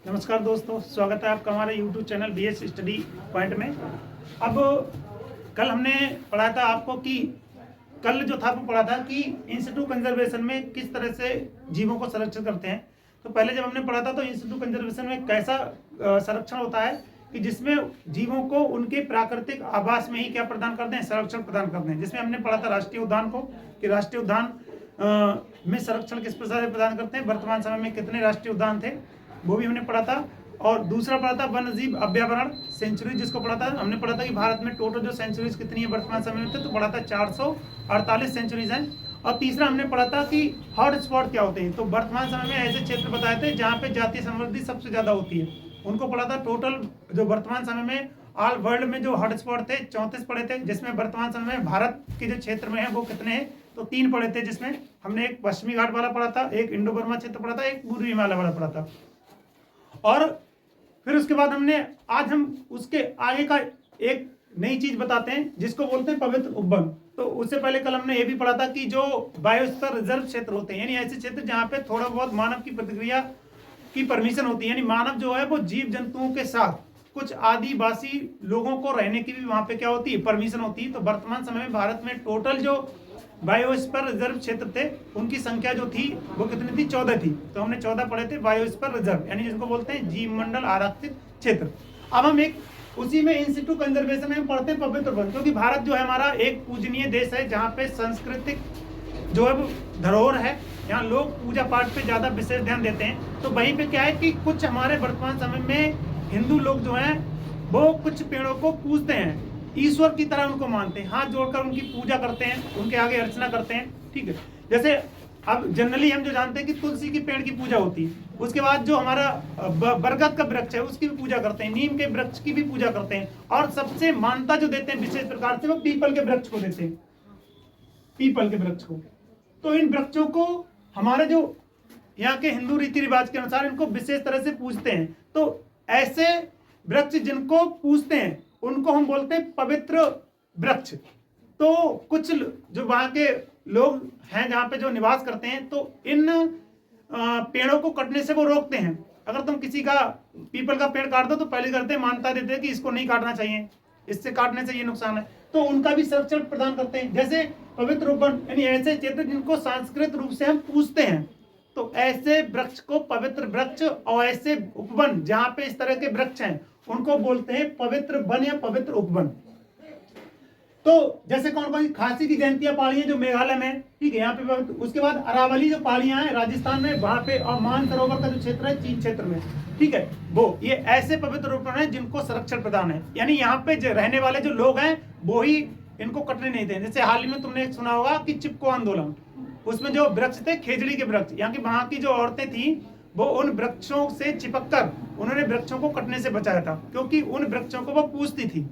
नमस्कार दोस्तों, स्वागत है आपका हमारे YouTube channel BS study point में। अब कल हमने पढ़ा था आपको कि कल जो था वो पढ़ा था कि इंस्टीट्यूट कंजर्वेशन में किस तरह से जीवों को संरक्षित करते हैं। तो पहले जब हमने पढ़ा था तो इंस्टीट्यूट कंजर्वेशन में कैसा संरक्षण होता है कि जिसमें जीवों को उनके प्राकृतिक आवास में ही क्या प्रदान करते हैं, संरक्षण प्रदान करते हैं। जिसमें हमने पढ़ा था राष्ट्रीय उद्यान को कि राष्ट्रीय उद्यान में संरक्षण किस प्रकार से प्रदान करते हैं, वर्तमान समय में कितने राष्ट्रीय उद्यान थे वो भी हमने पढ़ा था। और दूसरा पढ़ा था वन्य जीव अभ्यावरण सेंचुरी, जिसको पढ़ा था हमने पढ़ा था कि भारत में टोटल जो सेंचुरीज कितनी है वर्तमान समय में, तो पढ़ा था 448 सेंचुरीज हैं। और तीसरा हमने पढ़ा था कि हॉट स्पॉट क्या होते हैं। तो वर्तमान समय में ऐसे क्षेत्र बताए थे जहाँ पे जातीय समृद्धि सबसे ज्यादा होती है, उनको पढ़ा था। टोटल जो वर्तमान समय में ऑल वर्ल्ड में जो हॉट स्पॉट थे 34 पढ़े थे, जिसमें वर्तमान समय में भारत के जो क्षेत्र में है वो कितने हैं, तो 3 पढ़े थे। जिसमें हमने एक पश्चिमी घाट वाला पढ़ा था, एक इंडो बर्मा क्षेत्र पढ़ा था, एक पूर्वी हिमालय वाला पढ़ा था। और फिर उसके बाद आज हम उसके आगे का एक नई चीज बताते हैं जिसको बोलते हैं पवित्र उपवन। तो उससे पहले कल हमने ये भी पढ़ा था कि जो बायोस्फीयर रिजर्व क्षेत्र होते हैं, यानी ऐसे क्षेत्र जहाँ पे थोड़ा बहुत मानव की प्रतिक्रिया की परमिशन होती है, यानी मानव जो है वो जीव जंतुओं के साथ कुछ आदिवासी लोगों को रहने की भी वहां पे क्या होती है, परमिशन होती है। तो वर्तमान समय में भारत में टोटल जो बायोस्फीयर रिजर्व क्षेत्र थे उनकी संख्या जो थी वो कितनी थी, 14 थी। तो हमने 14 पढ़े थे बायोस्फीयर रिजर्व, यानी जिनको बोलते हैं जीव मंडल आरक्षित क्षेत्र। अब हम एक उसी में इंस्टीट्यूट कंजर्वेशन में पढ़ते हैं पवित्र वन, क्योंकि भारत जो है हमारा एक पूजनीय देश है जहाँ पे सांस्कृतिक जो है धरोहर है, यहाँ लोग पूजा पाठ पे ज्यादा विशेष ध्यान देते हैं। तो वहीं पे क्या है कि कुछ हमारे वर्तमान समय में हिंदू लोग जो हैं वो कुछ पेड़ों को पूजते हैं, ईश्वर की तरह उनको मानते हैं, हाथ जोड़कर उनकी पूजा करते हैं, उनके आगे अर्चना करते हैं। ठीक है, जैसे अब जनरली हम जो जानते हैं कि तुलसी की पेड़ की पूजा होती है, उसके बाद जो हमारा बरगद का वृक्ष है उसकी भी पूजा करते हैं, नीम के वृक्ष की भी पूजा करते हैं, और सबसे मान्यता जो देते हैं विशेष प्रकार से वो पीपल के वृक्ष को देते हैं, पीपल के वृक्ष को। तो इन वृक्षों को हमारे जो यहाँ के हिंदू रीति रिवाज के अनुसार इनको विशेष तरह से पूजते हैं। तो ऐसे वृक्ष जिनको पूजते हैं उनको हम बोलते हैं पवित्र वृक्ष। तो कुछ जो वहां के लोग हैं जहाँ पे जो निवास करते हैं, तो इन पेड़ों को कटने से वो रोकते हैं। अगर तुम किसी का पीपल का पेड़ काट दो तो पहले करते हैं, मान्यता देते हैं कि इसको नहीं काटना चाहिए, इससे काटने से ये नुकसान है। तो उनका भी संरक्षण प्रदान करते हैं। जैसे पवित्र उपवन, यानी ऐसे क्षेत्र जिनको सांस्कृतिक रूप से हम पूजते हैं, तो ऐसे वृक्ष को पवित्र वृक्ष, और ऐसे उपवन जहाँ पे इस तरह के वृक्ष हैं उनको बोलते हैं पवित्र वन या पवित्र उपवन। तो जैसे कौन कौन, खासी की जयंतिया पहाड़ियां जो मेघालय में, ठीक है, यहाँ पे। उसके बाद अरावली जो पहाड़ियां हैं राजस्थान में, वहां पे, और मानसरोवर का जो क्षेत्र है चीन क्षेत्र में, ठीक है, वो ये ऐसे पवित्र उपवन है जिनको संरक्षण प्रदान है। यानी यहाँ पे रहने वाले जो लोग हैं वो ही इनको कटने नहीं दें। जैसे हाल ही में तुमने सुना होगा कि चिपको आंदोलन, उसमें जो वृक्ष थे खेजड़ी के वृक्ष, यहाँ की वहां की जो औरतें थी वो उन वृक्षों से चिपककर उन्होंने वृक्षों को कटने से बचाया था, क्योंकि उन वृक्षों को वो पूजती थी।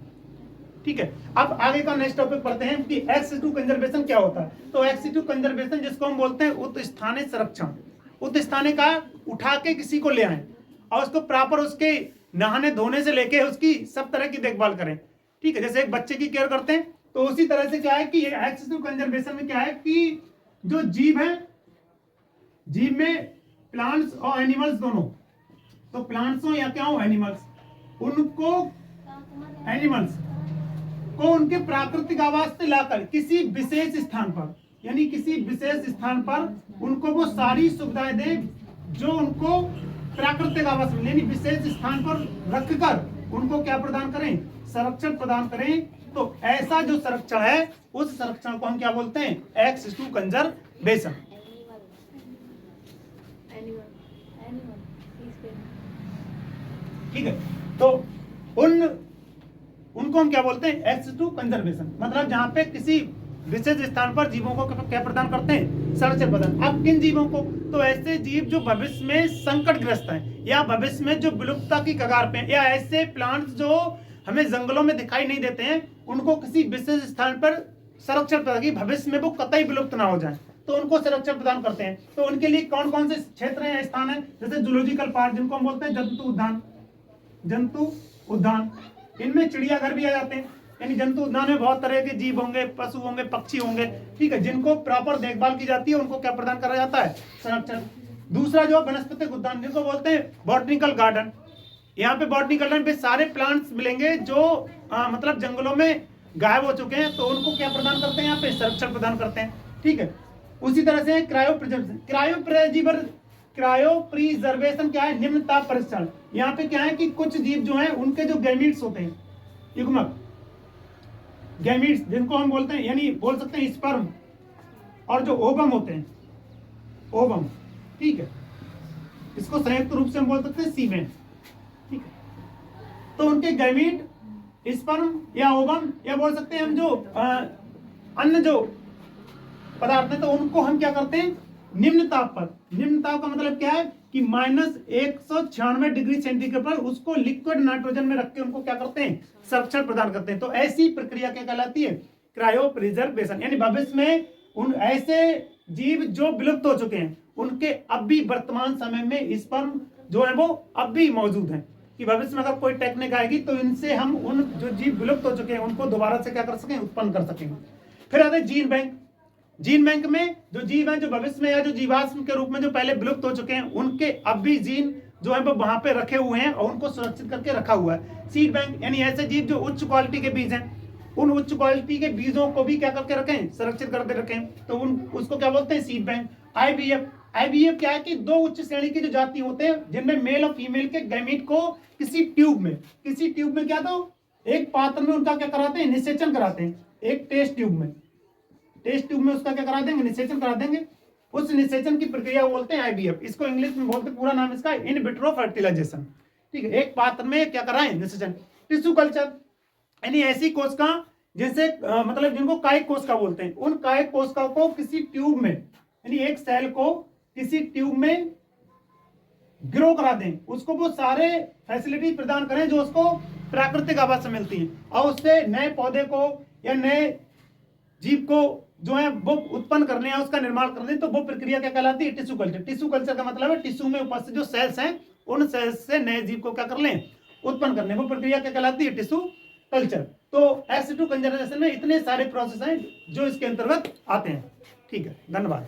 ठीक है, अब आगे का नेक्स्ट टॉपिक पढ़ते हैं कि एक्स2 कंजर्वेशन क्या होता है। तो एक्स2 कंजर्वेशन जिसको हम बोलते हैं उत स्थानीय संरक्षण। उत स्थानीय का उठा के किसी को ले आए और उसको प्रॉपर उसके नहाने धोने से लेके उसकी सब तरह की देखभाल करें। ठीक है, जैसे एक बच्चे की केयर करते हैं, तो उसी तरह से क्या है कि एक्स2 कंजर्वेशन में क्या है कि जो जीव है, जीव में प्लांट्स और एनिमल्स दोनों, तो प्लांट्स हो या क्या हो एनिमल्स, उनको एनिमल्स को उनके प्राकृतिक आवास से लाकर किसी विशेष स्थान पर, यानी किसी विशेष स्थान पर उनको वो सारी सुविधाएं दे जो उनको प्राकृतिक आवास में, यानी विशेष स्थान पर रखकर उनको क्या प्रदान करें, संरक्षण प्रदान करें। तो ऐसा जो संरक्षण है उस संरक्षण को हम क्या बोलते हैं, एक्स2 कंजर्वेशन। ठीक है, तो उनको हम क्या बोलते हैं, एक्स2 कंजर्वेशन। मतलब जहां पे किसी विशेष स्थान पर जीवों को क्या प्रदान करते हैं, संरक्षण प्रदान। अब किन जीवों को, तो ऐसे जीव जो भविष्य में संकटग्रस्त हैं या भविष्य में जो विलुप्तता की कगार पे हैं, या ऐसे प्लांट्स जो हमें जंगलों में दिखाई नहीं देते हैं, उनको किसी विशेष स्थान पर संरक्षण प्रदान की भविष्य में वो कतई विलुप्त ना हो जाए, तो उनको संरक्षण प्रदान करते हैं। तो उनके लिए कौन कौन से क्षेत्र हैं, स्थान है, जैसे जूलॉजिकल पार्क जिनको हम बोलते हैं जंतु उद्यान, जंतु उद्यान, इनमें चिड़ियाघर भी आ जाते हैं। यानी जंतु उद्यान में बहुत तरह के जीव होंगे, पशु होंगे, पक्षी होंगे, ठीक है, जिनको प्रॉपर देखभाल की जाती है, उनको क्या प्रदान करा जाता है, संरक्षण। दूसरा जो वनस्पतिक उद्यान जिनको बोलते हैं बॉटनिकल गार्डन, यहाँ पे बॉटनिकल गार्डन पे सारे प्लांट्स मिलेंगे जो मतलब जंगलों में गायब हो चुके हैं, तो उनको क्या प्रदान करते हैं, यहाँ पे संरक्षण प्रदान करते हैं। ठीक है, उसी तरह से क्रायो प्रिजर्वेशन क्या है, निम्न ताप परीक्षण। यहाँ पे क्या है कि कुछ जीव जो हैं उनके जो गैमीट्स होते हैं, युग्मक गैमीट्स जिनको हम बोलते हैं, यानी बोल सकते हैं स्पर्म, और जो ओवम होते हैं, ओवम, ठीक है, इसको संयुक्त रूप से हम बोल सकते हैं सीमेन। ठीक है, तो उनके गैमीट, स्पर्म या ओवम, या बोल सकते हैं हम जो अन्य जो पदार्थ हैं, तो उनको हम क्या करते हैं, निम्न ताप पर। निम्न ताप का मतलब क्या है कि -196 डिग्री सेंटीग्रेड पर उसको लिक्विड नाइट्रोजन में रख के उनको क्या करते हैं, संरक्षण प्रदान करते हैं। तो ऐसी प्रक्रिया क्या कहलाती है, क्रायो प्रिजर्वेशन। यानी भविष्य में उन ऐसे जीव जो विलुप्त हो चुके हैं उनके अब भी वर्तमान समय में स्पर्म जो है वो अब भी मौजूद हैं, कि भविष्य में अगर कोई टेक्निक आएगी तो इनसे हम उन जो जीव विलुप्त हो चुके हैं उनको दोबारा से क्या कर सकें, उत्पन्न कर सकेंगे। फिर आते हैं जीन बैंक। जीन बैंक में जो जीव हैं जो भविष्य में या जो जीवाश्म के रूप में जो पहले विलुप्त हो चुके हैं उनके अब भी जीन जो है वो वहां पे रखे हुए हैं और उनको सुरक्षित करके रखा हुआ है। सीड बैंक यानी ऐसे जीव जो उच्च क्वालिटी के बीज हैं, उन उच्च क्वालिटी के बीजों को भी क्या करके रखें, संरक्षित करके रखें, तो उन उसको क्या बोलते हैं, सीड बैंक। आईवीएफ क्या है कि दो उच्च श्रेणी की जो जाति होते हैं जिनमें मेल और फीमेल के गैमीट को किसी ट्यूब में क्या, तो एक पात्र में उनका क्या कराते हैं, निषेचन कराते हैं। एक टेस्ट ट्यूब में उसका क्या करा देंगे, निषेचन करा देंगे। उस निषेचन की प्रक्रिया बोलते हैं आईवीएफ। इसको इंग्लिश में बोलते हैं, पूरा नाम इसका इन विट्रो फर्टिलाइजेशन। ठीक है, एक पात्र में क्या कराएं, निषेचन। टिश्यू कल्चर यानी ऐसी कोशिका जिनसे मतलब जिनको कायिक कोशिका बोलते हैं, उन कायिक कोशिका को किसी ट्यूब में, यानी एक सेल को किसी ट्यूब में ग्रो करा दें, उसको वो सारे फैसिलिटी प्रदान करें जो उसको प्राकृतिक आवास से मिलती है, और उससे नए पौधे को या नए जीव को जो है वो उत्पन्न करने या उसका निर्माण करने, तो वो प्रक्रिया क्या कहलाती है, टिश्यू कल्चर। टिश्यू कल्चर का मतलब है टिश्यू में उपस्थित जो सेल्स हैं उन सेल्स से नए जीव को क्या कर लें, उत्पन्न करने, वो प्रक्रिया क्या कहलाती है, टिश्यू कल्चर। तो एसिड टू कंजर्वेशन में इतने सारे प्रोसेस हैं जो इसके अंतर्गत आते हैं। ठीक है, धन्यवाद।